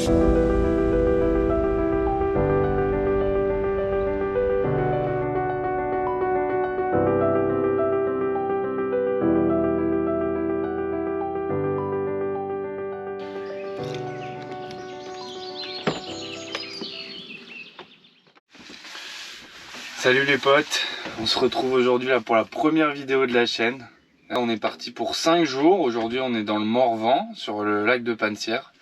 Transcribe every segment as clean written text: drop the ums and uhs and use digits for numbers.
Salut les potes, on se retrouve aujourd'hui là pour la première vidéo de la chaîne. Là, on est parti pour 5 jours, aujourd'hui on est dans le Morvan, sur le lac de Panetière.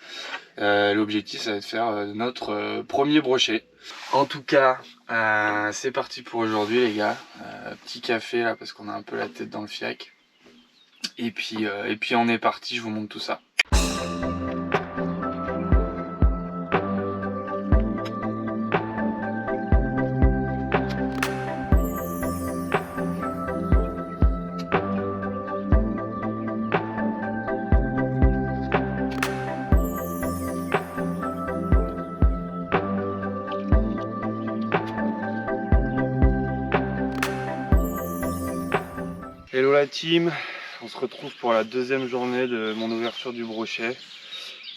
L'objectif ça va être de faire notre premier brochet. En tout cas, c'est parti pour aujourd'hui les gars. Petit café là parce qu'on a un peu la tête dans le fiac. Et puis on est parti, je vous montre tout ça. Hello la team, on se retrouve pour la deuxième journée de mon ouverture du brochet.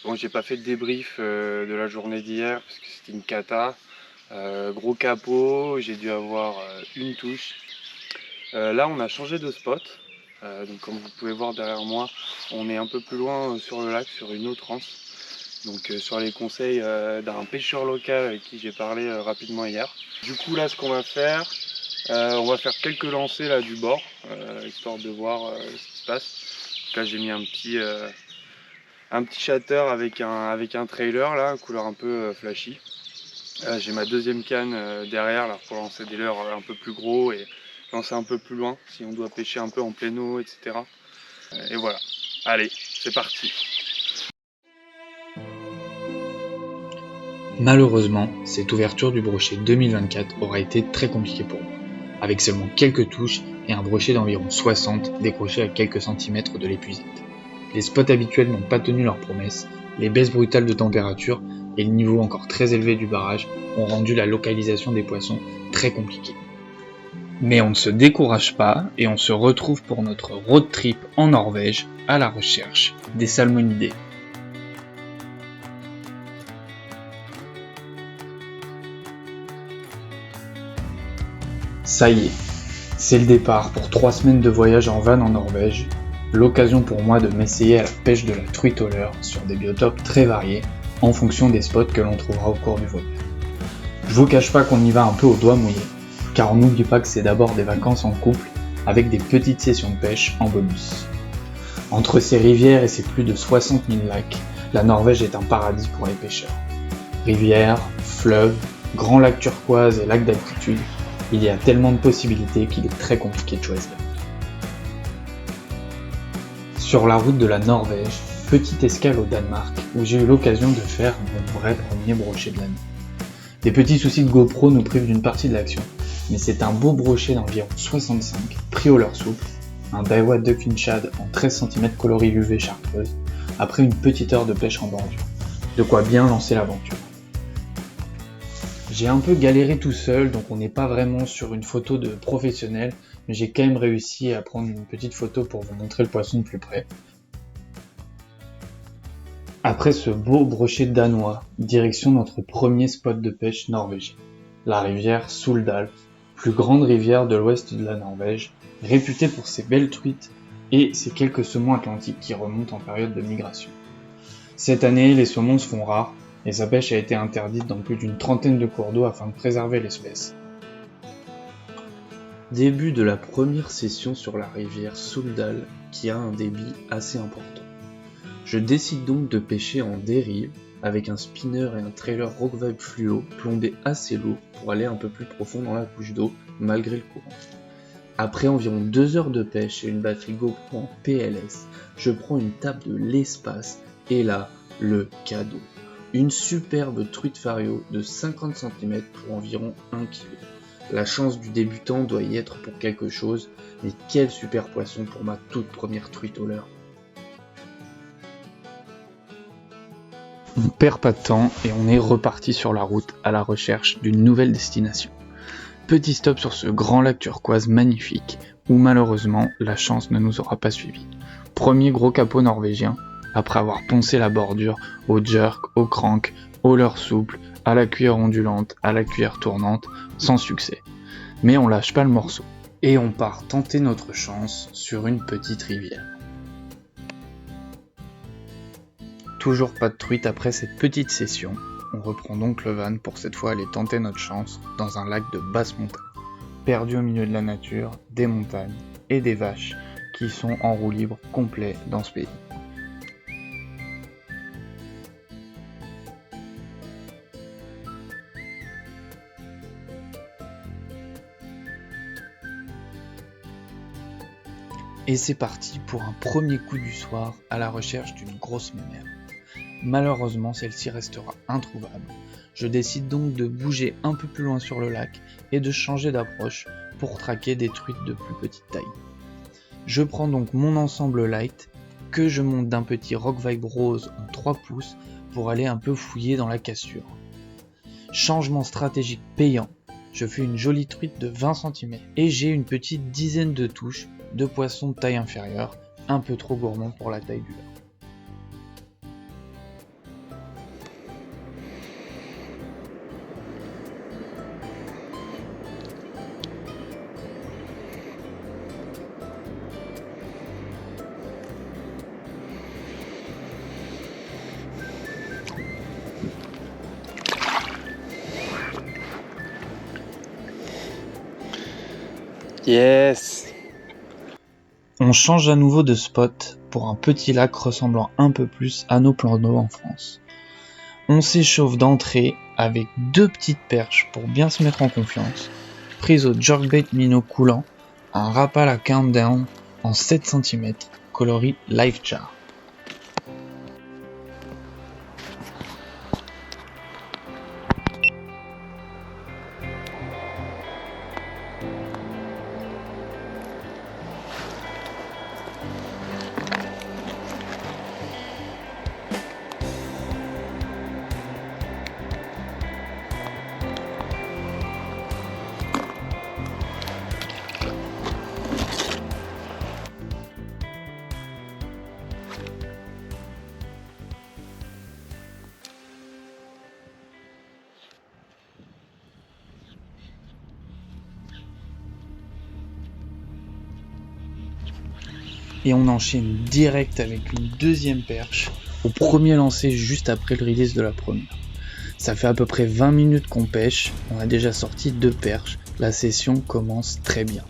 Bon, j'ai pas fait de débrief de la journée d'hier parce que c'était une cata. Gros capot, j'ai dû avoir une touche. Là on a changé de spot, donc comme vous pouvez voir derrière moi, on est un peu plus loin sur le lac, sur une autre anse. Donc sur les conseils d'un pêcheur local avec qui j'ai parlé rapidement hier. Du coup là ce qu'on va faire, on va faire quelques lancers là du bord, histoire de voir ce qui se passe. Donc là j'ai mis un petit shatter avec un trailer là, couleur un peu flashy. J'ai ma deuxième canne derrière là, pour lancer des leurres un peu plus gros et lancer un peu plus loin si on doit pêcher un peu en pleine eau, etc. Et voilà, allez, c'est parti. Malheureusement, cette ouverture du brochet 2024 aura été très compliquée pour moi, avec seulement quelques touches et un brochet d'environ 60 décroché à quelques centimètres de l'épuisette. Les spots habituels n'ont pas tenu leurs promesses, les baisses brutales de température et le niveau encore très élevé du barrage ont rendu la localisation des poissons très compliquée. Mais on ne se décourage pas et on se retrouve pour notre road trip en Norvège à la recherche des salmonidés. Ça y est, c'est le départ pour 3 semaines de voyage en van en Norvège, l'occasion pour moi de m'essayer à la pêche de la truite au leurre sur des biotopes très variés en fonction des spots que l'on trouvera au cours du voyage. Je vous cache pas qu'on y va un peu au doigt mouillé, car on n'oublie pas que c'est d'abord des vacances en couple avec des petites sessions de pêche en bonus. Entre ses rivières et ses plus de 60 000 lacs, la Norvège est un paradis pour les pêcheurs. Rivières, fleuves, grands lacs turquoise et lacs d'altitude, il y a tellement de possibilités qu'il est très compliqué de choisir. Sur la route de la Norvège, petite escale au Danemark où j'ai eu l'occasion de faire mon vrai premier brochet de l'année. Des petits soucis de GoPro nous privent d'une partie de l'action, mais c'est un beau brochet d'environ 65, pris au leurre souple, un Daiwa Duckfin Shad en 13 cm coloris UV chartreuse, après une petite heure de pêche en bordure. De quoi bien lancer l'aventure. J'ai un peu galéré tout seul, donc on n'est pas vraiment sur une photo de professionnel, mais j'ai quand même réussi à prendre une petite photo pour vous montrer le poisson de plus près. Après ce beau brochet danois, direction notre premier spot de pêche norvégien, la rivière Suldal, plus grande rivière de l'ouest de la Norvège, réputée pour ses belles truites et ses quelques saumons atlantiques qui remontent en période de migration. Cette année, les saumons se font rares, et sa pêche a été interdite dans plus d'une trentaine de cours d'eau afin de préserver l'espèce. Début de la première session sur la rivière Suldal qui a un débit assez important. Je décide donc de pêcher en dérive avec un spinner et un trailer Rockvibe fluo plombé assez lourd pour aller un peu plus profond dans la couche d'eau malgré le courant. Après environ 2 heures de pêche et une batterie GoPro en PLS, je prends une tape de l'espace et là, le cadeau. Une superbe truite fario de 50 cm pour environ 1 kg. La chance du débutant doit y être pour quelque chose, mais quel super poisson pour ma toute première truite au leurre. On perd pas de temps et on est reparti sur la route à la recherche d'une nouvelle destination. Petit stop sur ce grand lac turquoise magnifique, où malheureusement la chance ne nous aura pas suivis. Premier gros capot norvégien, après avoir poncé la bordure au jerk, au crank, au leurre souple, à la cuillère ondulante, à la cuillère tournante, sans succès. Mais on lâche pas le morceau. Et on part tenter notre chance sur une petite rivière. Toujours pas de truite après cette petite session. On reprend donc le van pour cette fois aller tenter notre chance dans un lac de basse montagne, perdu au milieu de la nature, des montagnes et des vaches qui sont en roue libre complet dans ce pays. Et c'est parti pour un premier coup du soir à la recherche d'une grosse mémère. Malheureusement, celle-ci restera introuvable. Je décide donc de bouger un peu plus loin sur le lac et de changer d'approche pour traquer des truites de plus petite taille. Je prends donc mon ensemble light que je monte d'un petit Rock Vibe rose en 3 pouces pour aller un peu fouiller dans la cassure. Changement stratégique payant, je fais une jolie truite de 20 cm et j'ai une petite dizaine de touches de poissons de taille inférieure, un peu trop gourmand pour la taille du leurre. Yes! On change à nouveau de spot pour un petit lac ressemblant un peu plus à nos plans d'eau en France. On s'échauffe d'entrée avec 2 petites perches pour bien se mettre en confiance, prise au jerkbait minnow coulant, un rapal à countdown en 7 cm, coloris Life Jar. Et on enchaîne direct avec une deuxième perche au premier lancer juste après le release de la première. Ça fait à peu près 20 minutes qu'on pêche, on a déjà sorti 2 perches, la session commence très bien.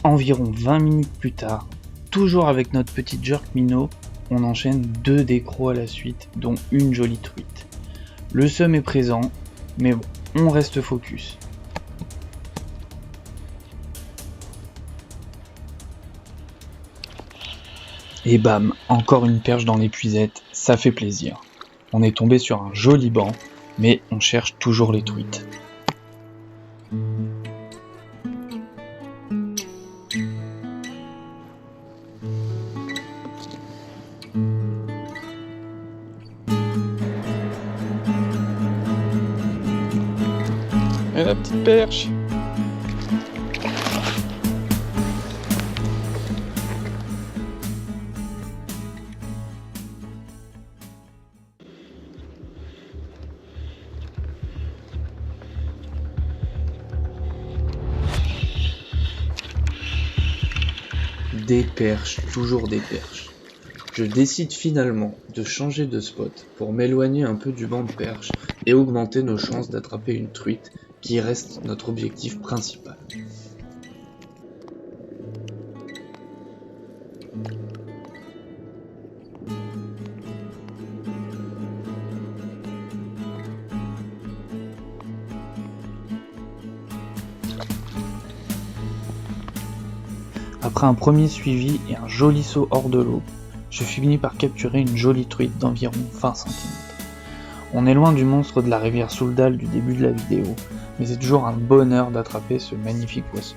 Environ 20 minutes plus tard, toujours avec notre petit jerk minnow, on enchaîne 2 décros à la suite, dont une jolie truite. Le seum est présent, mais bon, on reste focus. Et bam, encore une perche dans l'épuisette, ça fait plaisir. On est tombé sur un joli banc, mais on cherche toujours les truites. Et la petite perche! Des perches, toujours des perches. Je décide finalement de changer de spot pour m'éloigner un peu du banc de perches et augmenter nos chances d'attraper une truite qui reste notre objectif principal. Après un premier suivi et un joli saut hors de l'eau, je finis par capturer une jolie truite d'environ 20 cm. On est loin du monstre de la rivière Souldal du début de la vidéo, mais c'est toujours un bonheur d'attraper ce magnifique poisson.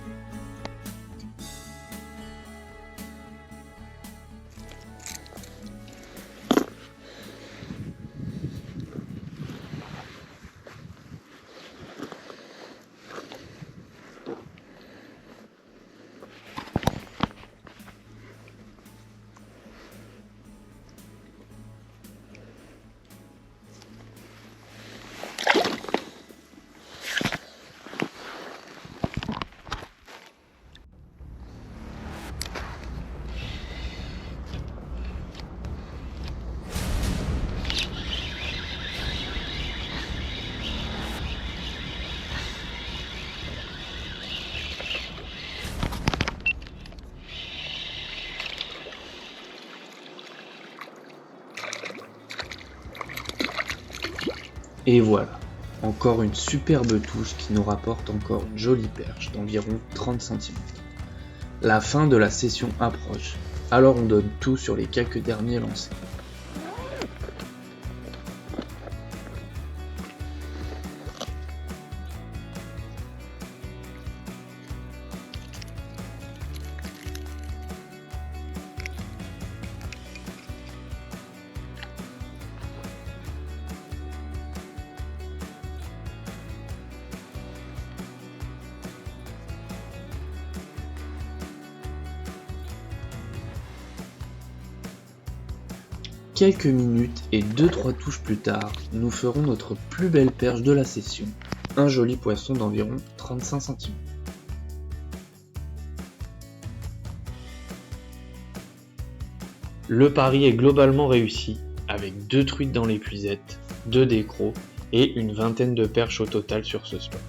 Et voilà, encore une superbe touche qui nous rapporte encore une jolie perche d'environ 30 cm. La fin de la session approche, alors on donne tout sur les quelques derniers lancers. Quelques minutes et 2-3 touches plus tard, nous ferons notre plus belle perche de la session, un joli poisson d'environ 35 cm. Le pari est globalement réussi, avec 2 truites dans l'épuisette, 2 décros et une vingtaine de perches au total sur ce spot.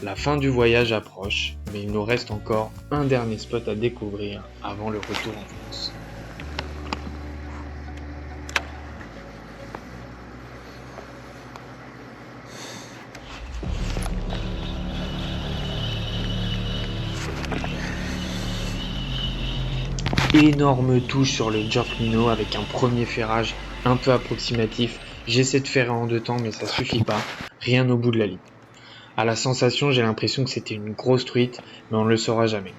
La fin du voyage approche, mais il nous reste encore un dernier spot à découvrir avant le retour en France. Énorme touche sur le jerk minnow avec un premier ferrage un peu approximatif. J'essaie de ferrer en 2 temps mais ça suffit pas, rien au bout de la ligne. À la sensation, j'ai l'impression que c'était une grosse truite, mais on ne le saura jamais.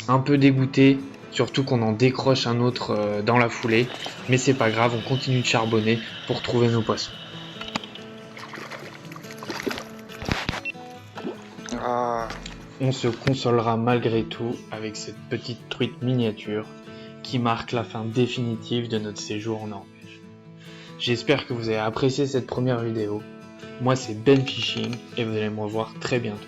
Un peu dégoûté, surtout qu'on en décroche un autre dans la foulée, mais c'est pas grave, on continue de charbonner pour trouver nos poissons. On se consolera malgré tout avec cette petite truite miniature qui marque la fin définitive de notre séjour en Norvège. J'espère que vous avez apprécié cette première vidéo. Moi c'est Ben Fishing et vous allez me revoir très bientôt.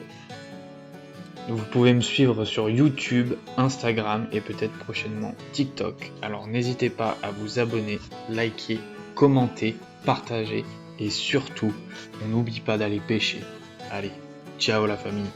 Vous pouvez me suivre sur YouTube, Instagram et peut-être prochainement TikTok. Alors n'hésitez pas à vous abonner, liker, commenter, partager et surtout, on n'oublie pas d'aller pêcher. Allez, ciao la famille.